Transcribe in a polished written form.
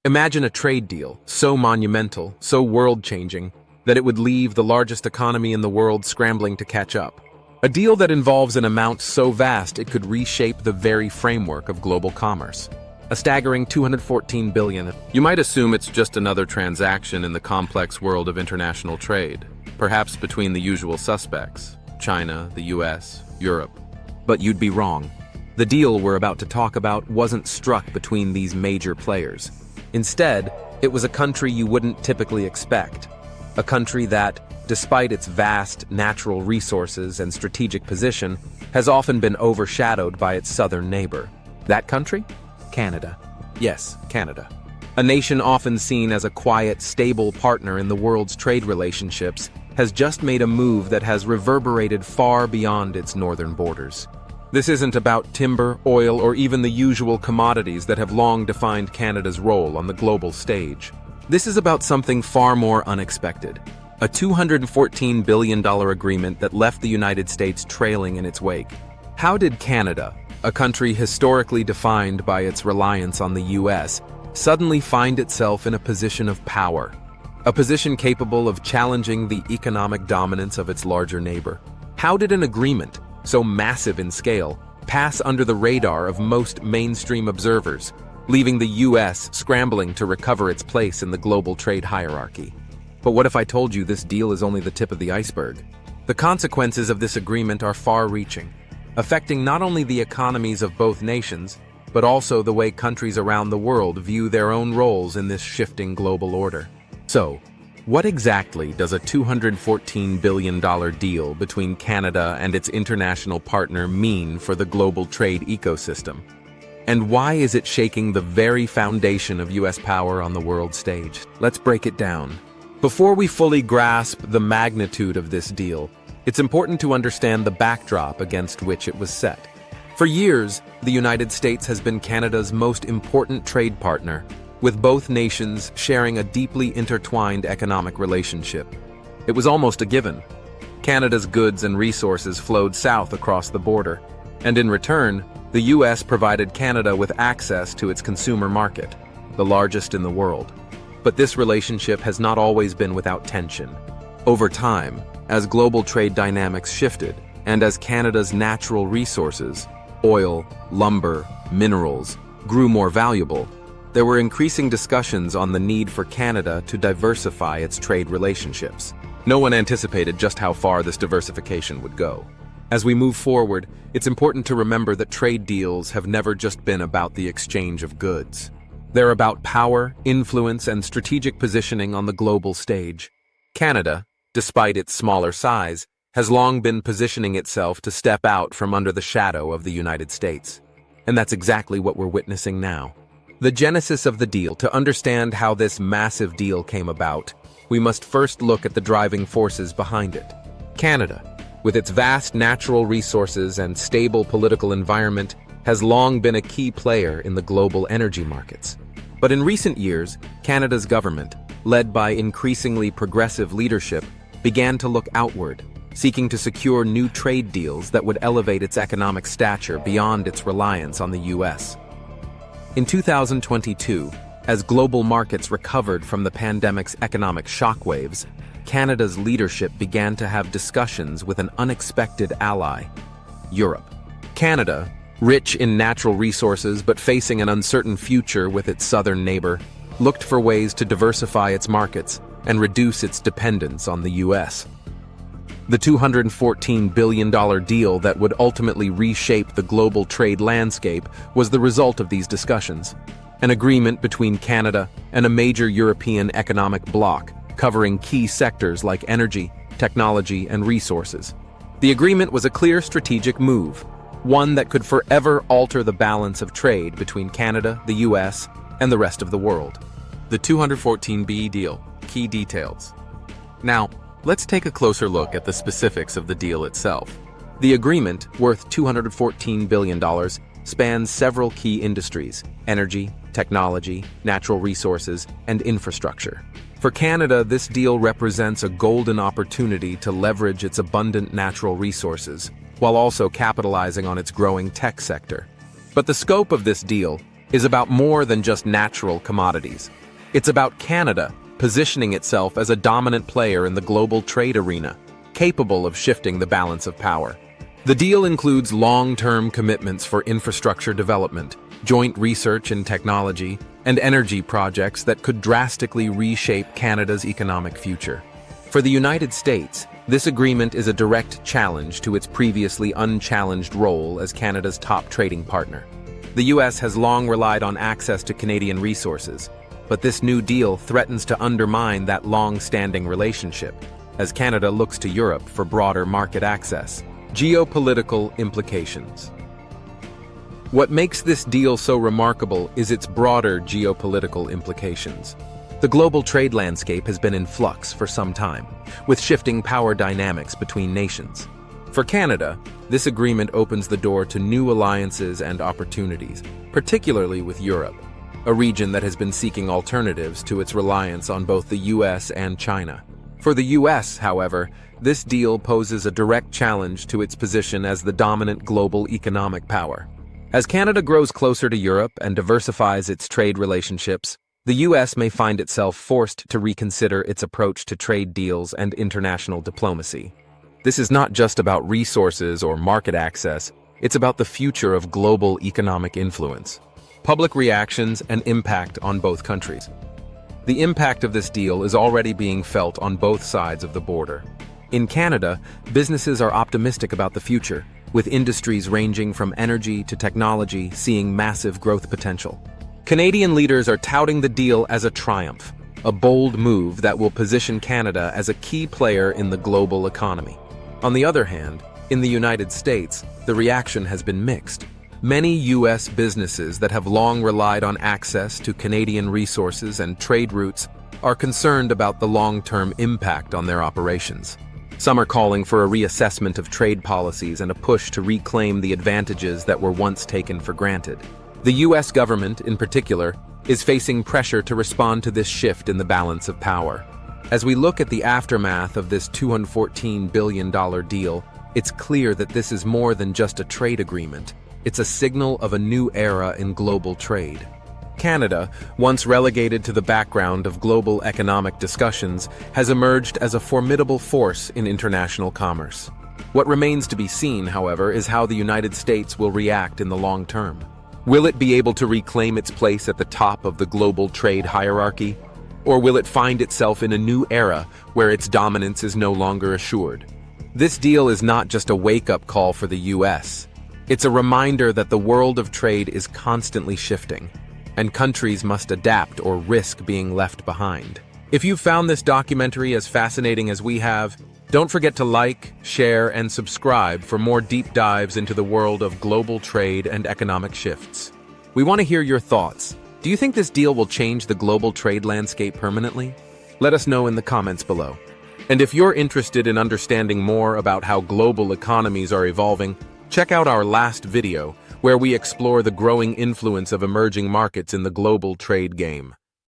Imagine a trade deal so monumental, so world-changing, that it would leave the largest economy in the world scrambling to catch up. A deal that involves an amount so vast it could reshape the very framework of global commerce. A staggering $214 billion. You might assume it's just another transaction in the complex world of international trade, perhaps between the usual suspects, China, the US, Europe. But you'd be wrong. The deal we're about to talk about wasn't struck between these major players. Instead, it was a country you wouldn't typically expect. A country that, despite its vast natural resources and strategic position, has often been overshadowed by its southern neighbor. That country? Canada. Yes, Canada. A nation often seen as a quiet, stable partner in the world's trade relationships has just made a move that has reverberated far beyond its northern borders. This isn't about timber, oil, or even the usual commodities that have long defined Canada's role on the global stage. This is about something far more unexpected. A $214 billion agreement that left the United States trailing in its wake. How did Canada, a country historically defined by its reliance on the US, suddenly find itself in a position of power? A position capable of challenging the economic dominance of its larger neighbor? How did an agreement, so massive in scale, pass under the radar of most mainstream observers, leaving the US scrambling to recover its place in the global trade hierarchy? But what if I told you this deal is only the tip of the iceberg? The consequences of this agreement are far-reaching, affecting not only the economies of both nations, but also the way countries around the world view their own roles in this shifting global order. So, what exactly does a $214 billion deal between Canada and its international partner mean for the global trade ecosystem? And why is it shaking the very foundation of US power on the world stage? Let's break it down. Before we fully grasp the magnitude of this deal, it's important to understand the backdrop against which it was set. For years, the United States has been Canada's most important trade partner, with both nations sharing a deeply intertwined economic relationship. It was almost a given. Canada's goods and resources flowed south across the border, and in return, the US provided Canada with access to its consumer market, the largest in the world. But this relationship has not always been without tension. Over time, as global trade dynamics shifted, and as Canada's natural resources, oil, lumber, minerals, grew more valuable, there were increasing discussions on the need for Canada to diversify its trade relationships. No one anticipated just how far this diversification would go. As we move forward, it's important to remember that trade deals have never just been about the exchange of goods. They're about power, influence, and strategic positioning on the global stage. Canada, despite its smaller size, has long been positioning itself to step out from under the shadow of the United States. And that's exactly what we're witnessing now. The genesis of the deal. To understand how this massive deal came about, we must first look at the driving forces behind it. Canada, with its vast natural resources and stable political environment, has long been a key player in the global energy markets. But in recent years, Canada's government, led by increasingly progressive leadership, began to look outward, seeking to secure new trade deals that would elevate its economic stature beyond its reliance on the US. In 2022, as global markets recovered from the pandemic's economic shockwaves, Canada's leadership began to have discussions with an unexpected ally, Europe. Canada, rich in natural resources but facing an uncertain future with its southern neighbor, looked for ways to diversify its markets and reduce its dependence on the US. The $214 billion deal that would ultimately reshape the global trade landscape was the result of these discussions. An agreement between Canada and a major European economic bloc, covering key sectors like energy, technology, and resources. The agreement was a clear strategic move, one that could forever alter the balance of trade between Canada, the US, and the rest of the world. The 214B deal. Key details. Now, let's take a closer look at the specifics of the deal itself. The agreement, worth $214 billion, spans several key industries: energy, technology, natural resources, and infrastructure. For Canada, this deal represents a golden opportunity to leverage its abundant natural resources, while also capitalizing on its growing tech sector. But the scope of this deal, is about more than just natural commodities. It's about Canada positioning itself as a dominant player in the global trade arena, capable of shifting the balance of power. The deal includes long-term commitments for infrastructure development, joint research and technology, and energy projects that could drastically reshape Canada's economic future. For the United States, this agreement is a direct challenge to its previously unchallenged role as Canada's top trading partner. The U.S. has long relied on access to Canadian resources, but this new deal threatens to undermine that long-standing relationship, as Canada looks to Europe for broader market access. Geopolitical implications. What makes this deal so remarkable is its broader geopolitical implications. The global trade landscape has been in flux for some time, with shifting power dynamics between nations. For Canada, this agreement opens the door to new alliances and opportunities, particularly with Europe, a region that has been seeking alternatives to its reliance on both the US and China. For the US, however, this deal poses a direct challenge to its position as the dominant global economic power. As Canada grows closer to Europe and diversifies its trade relationships, the US may find itself forced to reconsider its approach to trade deals and international diplomacy. This is not just about resources or market access, it's about the future of global economic influence, public reactions, and impact on both countries. The impact of this deal is already being felt on both sides of the border. In Canada, businesses are optimistic about the future, with industries ranging from energy to technology seeing massive growth potential. Canadian leaders are touting the deal as a triumph, a bold move that will position Canada as a key player in the global economy. On the other hand, in the United States, the reaction has been mixed. Many U.S. businesses that have long relied on access to Canadian resources and trade routes are concerned about the long-term impact on their operations. Some are calling for a reassessment of trade policies and a push to reclaim the advantages that were once taken for granted. The U.S. government, in particular, is facing pressure to respond to this shift in the balance of power. As we look at the aftermath of this $214 billion deal, it's clear that this is more than just a trade agreement. It's a signal of a new era in global trade. Canada, once relegated to the background of global economic discussions, has emerged as a formidable force in international commerce. What remains to be seen, however, is how the United States will react in the long term. Will it be able to reclaim its place at the top of the global trade hierarchy? Or will it find itself in a new era where its dominance is no longer assured? This deal is not just a wake-up call for the US. It's a reminder that the world of trade is constantly shifting, and countries must adapt or risk being left behind. If you found this documentary as fascinating as we have, don't forget to like, share, and subscribe for more deep dives into the world of global trade and economic shifts. We want to hear your thoughts. Do you think this deal will change the global trade landscape permanently? Let us know in the comments below. And if you're interested in understanding more about how global economies are evolving, check out our last video, where we explore the growing influence of emerging markets in the global trade game.